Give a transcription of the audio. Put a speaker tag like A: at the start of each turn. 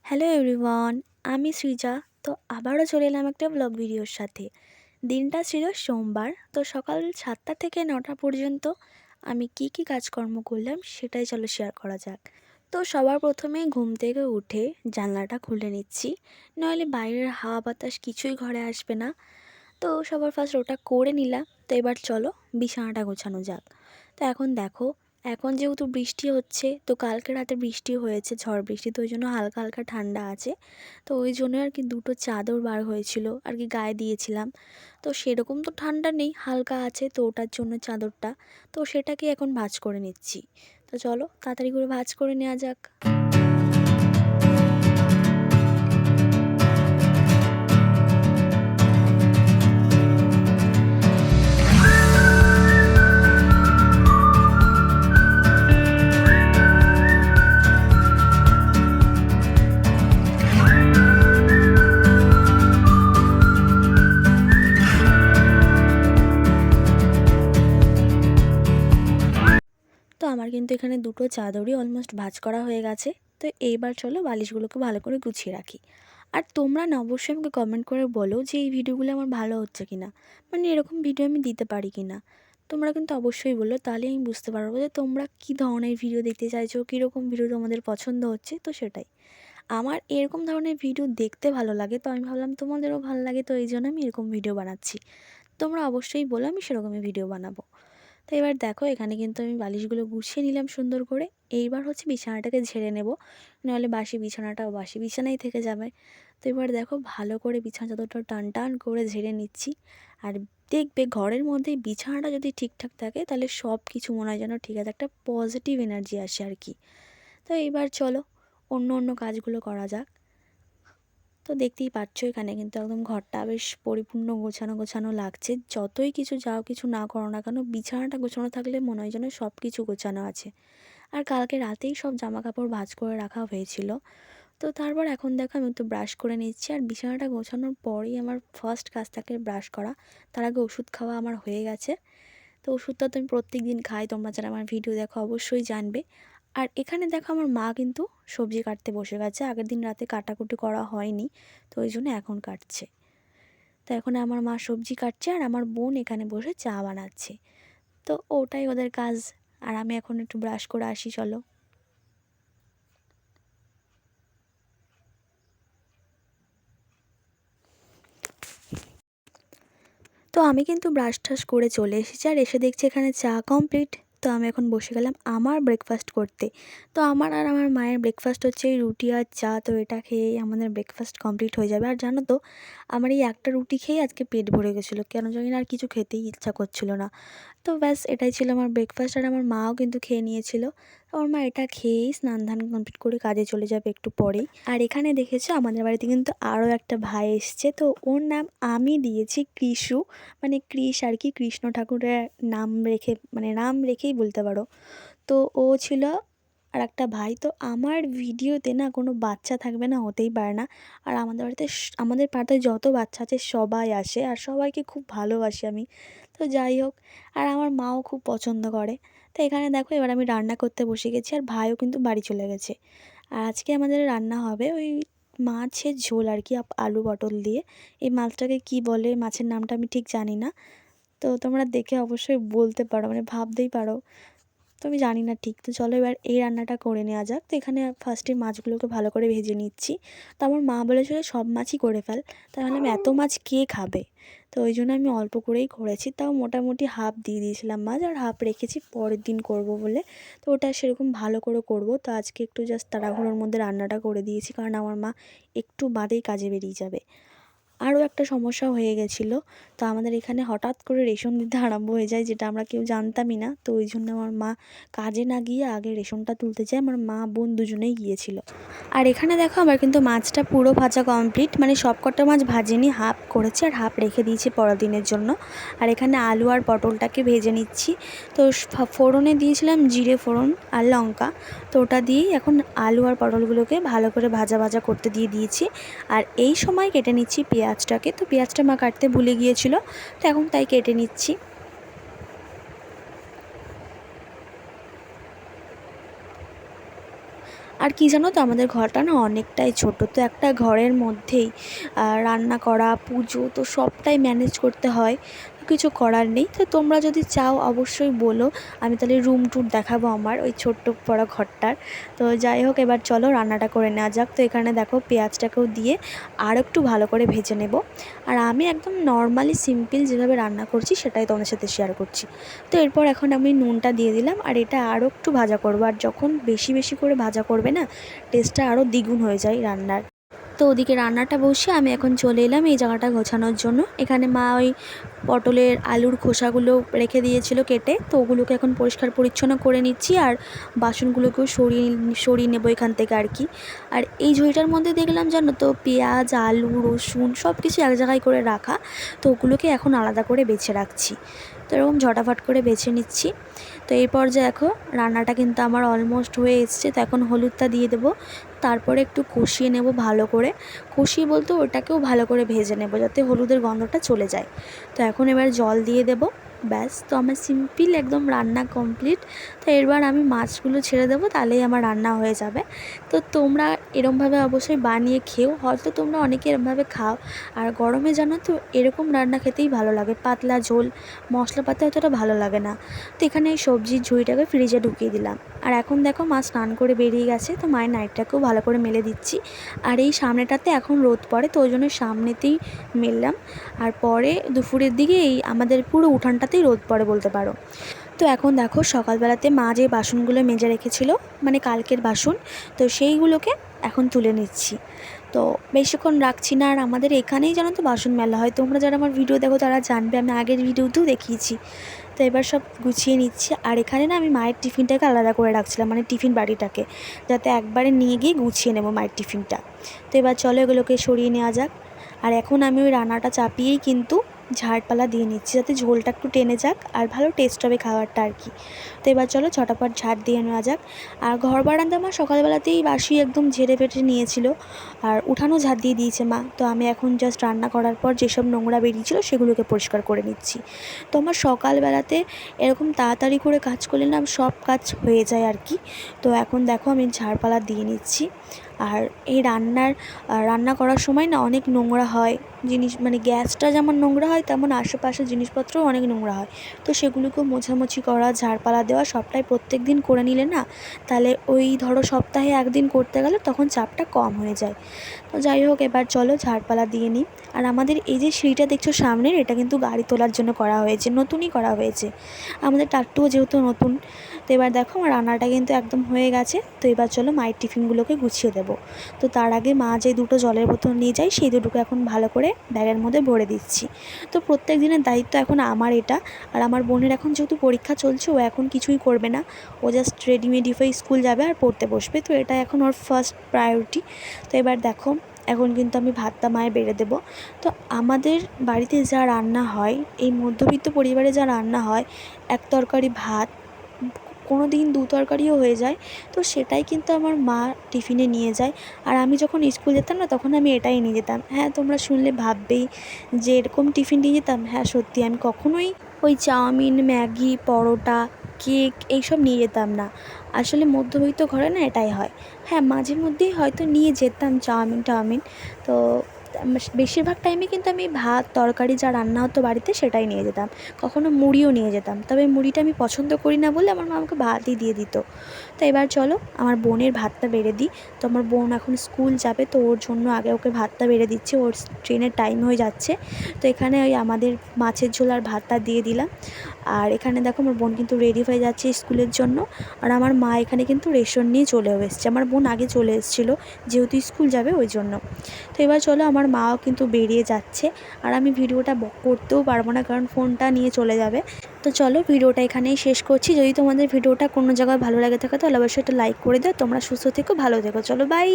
A: Hello everyone, আমি সৃজা। তো আবারও চলে এলাম একটা ব্লগ ভিডিওর সাথে। দিনটা ছিল সোমবার। তো সকাল 7টা থেকে 9টা পর্যন্ত আমি কি কাজকর্ম করলাম সেটাই চলো শেয়ার করা যাক। তো সবার প্রথমে ঘুম থেকে উঠে জানলাটা খুলে নিচ্ছি, নইলে বাইরের হাওয়া বাতাস কিছুই ঘরে আসবে না। তো সবার ফার্স্ট ওটা করে নিলাম। তো এবার চলো বিছানাটা গোছানো যাক। তো এখন দেখো, এখন যেহেতু বৃষ্টি হচ্ছে, তো কালকে রাতে বৃষ্টি হয়েছে, ঝড় বৃষ্টি, তো ওই জন্য হালকা হালকা ঠান্ডা আছে। তো ওই জন্য আর কি দুটো চাদর বার হয়েছিল আর কি গায়ে দিয়েছিলাম। তো সেরকম তো ঠান্ডা নেই, হালকা আছে, তো ওটার জন্য চাদরটা, তো সেটাকে এখন ভাঁজ করে নিচ্ছি। তো চলো তাড়াতাড়ি করে ভাঁজ করে নেওয়া যাক। তো আমার কিন্তু এখানে দুটো চাদরই অলমোস্ট ভাঁজ করা হয়ে গেছে। তো এইবার চলো বালিশগুলোকে ভালো করে গুছিয়ে রাখি। আর তোমরা না অবশ্যই আমাকে কমেন্ট করে বলো যে এই ভিডিওগুলো আমার ভালো হচ্ছে কি না, মানে এরকম ভিডিও আমি দিতে পারি কি না। তোমরা কিন্তু অবশ্যই বলো, তাহলে আমি বুঝতে পারবো যে তোমরা কী ধরনের ভিডিও দেখতে চাইছো, কীরকম ভিডিও তোমাদের পছন্দ হচ্ছে। তো সেটাই, আমার এরকম ধরনের ভিডিও দেখতে ভালো লাগে, তো আমি ভাবলাম তোমাদেরও ভালো লাগে, তো এই জন্য আমি এরকম ভিডিও বানাচ্ছি। তোমরা অবশ্যই বলো, আমি সেরকমই ভিডিও বানাবো। তো এবার দেখো এখানে কিন্তু আমি বালিশগুলো গুছিয়ে নিলাম সুন্দর করে। এইবার হচ্ছে বিছানাটাকে ঝেড়ে নেব, নাহলে বাসি বিছানাটাও বাসি বিছানাই থেকে যাবে। তো এবার দেখো ভালো করে বিছানা চাদরটা টান টান করে ঝেড়ে নিচ্ছি। আর দেখবে ঘরের মধ্যে বিছানাটা যদি ঠিকঠাক থাকে তাহলে সব কিছু মনে হয় যেন ঠিক আছে, একটা পজিটিভ এনার্জি আসে আর কি। তো এইবার চলো অন্য অন্য কাজগুলো করা যাক। তো দেখতেই পাচ্ছ এখানে কিন্তু একদম ঘরটা বেশ পরিপূর্ণ গোছানো গোছানো লাগছে। যতই কিছু যাও কিছু না করো না কেন, বিছানাটা গোছানো থাকলে মনে হয় যেন সব কিছু গোছানো আছে। আর কালকে রাতেই সব জামা কাপড় ভাঁজ করে রাখা হয়েছিল। তো তারপর এখন দেখো আমি একটু ব্রাশ করে নিচ্ছি। আর বিছানাটা গোছানোর পরেই আমার ফার্স্ট কাজ থাকে ব্রাশ করা। তার আগে ওষুধ খাওয়া আমার হয়ে গেছে। তো ওষুধটা তো আমি প্রত্যেক দিন খাই, তোমরা যারা আমার ভিডিও দেখো অবশ্যই জানবে। আর এখানে দেখো আমার মা কিন্তু সবজি কাটতে বসে গেছে, আগের দিন রাতে কাটাকুটি করা হয়নি, তো ওই জন্য এখন কাটছে। তো এখন আমার মা সবজি কাটছে আর আমার বোন এখানে বসে চা বানাচ্ছে। তো ওটাই ওদের কাজ। আর আমি এখন একটু ব্রাশ করে আসি চলো। তো আমি কিন্তু ব্রাশ টাশ করে চলে এসেছি, আর এসে দেখছি এখানে চা কমপ্লিট। তো আমি এখন বসে গেলাম আমার ব্রেকফাস্ট করতে। তো আমার আর আমার মায়ের ব্রেকফাস্ট হচ্ছে এই রুটি আর চা। তো এটা খেয়েই আমাদের ব্রেকফাস্ট কমপ্লিট হয়ে যাবে। আর জানো তো, আমার এই একটা রুটি খেয়েই আজকে পেট ভরে গেছিলো, কেন জানি না আর কিছু খেতেই ইচ্ছা করছিল না। তো ব্যাস এটাই ছিল আমার ব্রেকফাস্ট। আর আমার মাও কিন্তু খেয়ে নিয়েছিল। আমার মা এটা খেয়েই স্নান ধান কমপ্লিট করে কাজে চলে যাবে একটু পরেই। আর এখানে দেখেছো আমাদের বাড়িতে কিন্তু আরও একটা ভাই এসছে। তো ওর নাম আমি দিয়েছি কৃষু, মানে কৃষ আর কি, কৃষ্ণ ঠাকুরের নাম রেখে, মানে নাম রেখেই বলতে পারো। তো ও ছিল আর একটা ভাই। তো আমার ভিডিওতে না কোনো বাচ্চা থাকবে না, হতেই পারে না। আর আমাদের বাড়িতে আমাদের পাড়াতে যত বাচ্চা আছে সবাই আসে, আর সবাইকে খুব ভালোবাসি আমি। তো যাই হোক, আর আমার মাও খুব পছন্দ করে। তো এখানে দেখো এবার আমি রান্না করতে বসে গেছি, আর ভাইও কিন্তু বাড়ি চলে গেছে। আর আজকে আমাদের রান্না হবে ওই মাছের ঝোল আর কি, আলু পটল দিয়ে। এই মাছটাকে কি বলে, মাছের নামটা আমি ঠিক জানি না। তো তোমরা দেখে অবশ্যই বলতে পারো, মানে ভাবতেই পারো। তো আমি জানি না ঠিক। তো চলো এবার এই রান্নাটা করে নেওয়া যাক। তো এখানে ফার্স্টে মাছগুলোকে ভালো করে ভেজে নিচ্ছি। তো আমার মা বলেছিল সব মাছই করে ফেল, তাহলে আমি এত মাছ কে খাবে। তো ওই জন্য আমি অল্প করেই করেছি, তাও মোটামুটি হাফ দিয়ে দিয়েছিলাম মাছ, আর হাফ রেখেছি পরের দিন করব বলে। তো ওটা সেরকম ভালো করে করব। তো আজকে একটু জাস্ট তাড়াহুড়োর মধ্যে রান্নাটা করে দিয়েছি, কারণ আমার মা একটু বাদেই কাজে বেরিয়ে যাবে। আরও একটা সমস্যা হয়ে গেছিলো। তো আমাদের এখানে হঠাৎ করে রেশন দিতে আরম্ভ হয়ে যায়, যেটা আমরা কেউ জানতামই না। তো ওই জন্য আমার মা কাজে না গিয়ে আগে রেশনটা তুলতে যায়। আমার মা বোন দুজনেই গিয়েছিল। আর এখানে দেখো আমার কিন্তু মাছটা পুরো ভাজা কমপ্লিট, মানে সব কটা মাছ ভাজেনি, হাফ করেছি আর হাফ রেখে দিয়েছি পরের দিনের জন্য। আর এখানে আলু আর পটলটাকে ভেজে নিচ্ছি। তো ফোড়নে দিয়েছিলাম জিরে ফোড়ন আর লঙ্কা। তো ওটা দিয়েই এখন আলু আর পটলগুলোকে ভালো করে ভাজা ভাজা করতে দিয়ে দিয়েছি। আর এই সময় কেটে নিচ্ছি পেঁয়াজটাকে। তো পেঁয়াজটা মা কাটতে ভুলে গিয়েছিল, তো এখন তাই কেটে নিচ্ছি। আর কি জানো তো, আমাদের ঘরটা না অনেকটাই ছোট, তো একটা ঘরের মধ্যেই রান্না করা, পুজো, তো সবটাই ম্যানেজ করতে হয়। কিছু করার নেই। তো তোমরা যদি চাও অবশ্যই বলো, আমি তাহলে রুম ট্যুর দেখাবো আমার ওই ছোট্ট পড়া ঘরটার। তো যাই হোক, এবার চলো রান্নাটা করে নেওয়া যাক। তো এখানে দেখো পেঁয়াজটাকেও দিয়ে আর একটু ভালো করে ভেজে নেব। আর আমি একদম নর্মালি সিম্পল যেভাবে রান্না করছি সেটাই তোমাদের সাথে শেয়ার করছি। তো এরপর এখন আমি নুনটা দিয়ে দিলাম, আর এটা আরও একটু ভাজা করবো। আর যখন বেশি বেশি করে ভাজা করবে না, টেস্টটা আরও দ্বিগুণ হয়ে যায় রান্নার। তো ওদিকে রান্নাটা বসে আমি এখন চলে এলাম এই জায়গাটা গোছানোর জন্য। এখানে মা ওই পটলের আলুর খোসাগুলো রেখে দিয়েছিল কেটে, তো ওগুলোকে এখন পরিষ্কার পরিচ্ছন্ন করে নিচ্ছি। আর বাসনগুলোকেও সরিয়ে নেবো এখান থেকে আর কি। আর এই ঝুড়িটার মধ্যে দেখলাম জানো তো, পেঁয়াজ, আলু, রসুন সব কিছু এক জায়গায় করে রাখা। তো ওগুলোকে এখন আলাদা করে বেছে রাখছি। তো এরকম ঝটাফট করে বেছে নিচ্ছি। তো এই পর্যায়ে দেখো রান্নাটা কিন্তু আমার অলমোস্ট হয়ে এসছে। তো এখন হলুদটা দিয়ে দেবো, তারপরে একটু কষিয়ে নেব ভালো করে। কষিয়ে বলতে ওটাকেও ভালো করে ভেজে নেব যাতে হলুদের গন্ধটা চলে যায়। তো এখন এবার জল দিয়ে দেব, ব্যাস। তো আমার সিম্পল একদম রান্না কমপ্লিট। তো এবার আমি মাছগুলো ছেড়ে দেবো, তাহলেই আমার রান্না হয়ে যাবে। তো তোমরা এরমভাবে অবশ্যই বানিয়ে খেও, হয়তো তোমরা অনেকে এরমভাবে খাও। আর গরমে জানো তো এরকম রান্না খেতেই ভালো লাগে, পাতলা ঝোল, মশলাপাতি অতটা ভালো লাগে না। তো এখানে এই সবজির ঝুড়িটাকে ফ্রিজে ঢুকিয়ে দিলাম। আর এখন দেখো মা স্নান করে বেরিয়ে গেছে, তো মায়ের নাইটটাকেও ভালো করে মেলে দিচ্ছি। আর এই সামনেটাতে এখন রোদ পড়ে, তো ওই জন্য সামনেতেই মেললাম। আর পরে দুপুরের দিকে এই আমাদের পুরো উঠানটাতেই রোদ পড়ে বলতে পারো। তো এখন দেখো সকালবেলাতে মা যে বাসনগুলো মেজে রেখেছিল, মানে কালকের বাসন, তো সেইগুলোকে এখন তুলে নিচ্ছি। তো বেশিক্ষণ রাখছি না। আর আমাদের এখানেই জানো তো বাসন মেলা হয়, তোমরা যারা আমার ভিডিও দেখো তারা জানবে, আমি আগের ভিডিওতেও দেখিয়েছি। তো এবার সব গুছিয়ে নিচ্ছি। আর এখানে না আমি মায়ের টিফিনটাকে আলাদা করে রাখছিলাম, মানে টিফিন বাড়িটাকে, যাতে একবারে নিয়ে গিয়ে গুছিয়ে নেবো মায়ের টিফিনটা। তো এবার চলো এগুলোকে সরিয়ে নেওয়া যাক। আর এখন আমি ওই রান্নাটা চাপিয়েই কিন্তু ঝাড়পালা দিয়ে নিচ্ছি, যাতে ঝোলটা একটু টেনে যাক আর ভালো টেস্ট হবে খাবারটা আর কি। তো এবার চলো ঝটাপট ঝাড় দিয়ে নেওয়া যাক। আর ঘর বারান্দা আমার সকালবেলাতেই বাসি একদম ঝেড়ে পেটে নিয়েছিল, আর উঠানো ঝাড় দিয়ে দিয়েছে মা। তো আমি এখন জাস্ট রান্না করার পর যেসব নোংরা বেরিয়েছিল সেগুলোকে পরিষ্কার করে নিচ্ছি। তো আমার সকালবেলাতে এরকম তাড়াতাড়ি করে কাজ করলে না সব কাজ হয়ে যায় আর কি। তো এখন দেখো আমি ঝাড়পালা দিয়ে নিচ্ছি। আর এই রান্না করার সময় না অনেক নোংরা হয় জিনিস, মানে গ্যাসটা যেমন নোংরা হয় তেমন আশেপাশের জিনিসপত্রও অনেক নোংরা হয়। তো সেগুলোকেও মোছামুছি করা, ঝাড়পালা দেওয়া সবটাই প্রত্যেক দিন করে নিলে না, তাহলে ওই ধরো সপ্তাহে একদিন করতে গেলে তখন চাপটা কম হয়ে যায়। তো যাই হোক, এবার চলো ঝাড়পালা দিয়ে নিই। আর আমাদের এই যে সিঁড়িটা দেখছো সামনের, এটা কিন্তু গাড়ি তোলার জন্য করা হয়েছে, নতুনই করা হয়েছে। আমাদের টাট্টুও যেহেতু নতুন। তো এবার দেখো আমার রান্নাটা কিন্তু একদম হয়ে গেছে। তো এবার চলো মায়ের টিফিনগুলোকে গুছিয়ে দেবো। তো তার আগে মা যে দুটো জলের বোতল নিয়ে যায়, সেই দুটোকে এখন ভালো করে ব্যাগের মধ্যে ভরে দিচ্ছি। তো প্রত্যেক দিনের দায়িত্ব এখন আমার এটা। আর আমার বোনের এখন যেহেতু পরীক্ষা চলছে, ও এখন কিছুই করবে না, ও জাস্ট রেডিমেডি হয়ে স্কুল যাবে আর পড়তে বসবে। তো এটা এখন ওর ফার্স্ট প্রায়োরিটি। তো এবার দেখো এখন কিন্তু আমি ভাতটা মায়ে বেড়ে দেবো। তো আমাদের বাড়িতে যা রান্না হয়, এই মধ্যবিত্ত পরিবারে যা রান্না হয়, এক তরকারি ভাত, কোনো দিন দু তরকারিও হয়ে যায়। তো সেটাই কিন্তু আমার মা টিফিনে নিয়ে যায়। আর আমি যখন স্কুল যেতাম না, তখন আমি এটাই নিয়ে যেতাম। হ্যাঁ, তোমরা শুনলে ভাববেই যে এরকম টিফিন নিয়ে যেতাম। হ্যাঁ সত্যি, আমি কখনোই ওই চাউমিন, ম্যাগি, পরোটা, কেক এইসব নিয়ে যেতাম না। আসলে মধ্যবিত্ত ঘরে না এটাই হয়। হ্যাঁ, মাঝে মধ্যেই হয়তো নিয়ে যেতাম চাউমিন। তো বেশিরভাগ টাইমে কিন্তু আমি ভাত তরকারি যা রান্না হতো বাড়িতে সেটাই নিয়ে যেতাম। কখনো মুড়িও নিয়ে যেতাম, তবে মুড়িটা আমি পছন্দ করি না বলে আমার মা আমাকে ভাতই দিয়ে দিত। তো এবার চলো আমার বোনের ভাতটা বেড়ে দিই। তো আমার বোন এখন স্কুল যাবে, তো ওর জন্য আগে ওকে ভাতটা বেড়ে দিচ্ছে, ওর ট্রেনের টাইম হয়ে যাচ্ছে। তো এখানে ওই আমাদের মাছের ঝোল আর ভাতটা দিয়ে দিলাম। আর এখানে দেখো আমার বোন কিন্তু রেডি হয়ে যাচ্ছে স্কুলের জন্য। আর আমার মা এখানে কিন্তু রেশন নিয়ে চলেও এসছে, আমার বোন আগে চলে এসেছিলো যেহেতু স্কুল যাবে ওই জন্য। তো এবার চলো আমার মাও কিন্তু বেরিয়ে যাচ্ছে। আর আমি ভিডিওটা করতেও পারবো না, কারণ ফোনটা নিয়ে চলে যাবে। তো চলো ভিডিওটা এখানেই শেষ করছি। যদি তোমাদের ভিডিওটা কোনো জায়গায় ভালো লাগে থাকে তাহলে অবশ্যই একটা লাইক করে দাও। তোমরা সুস্থ থেকো, ভালো থেকো, চলো বাই।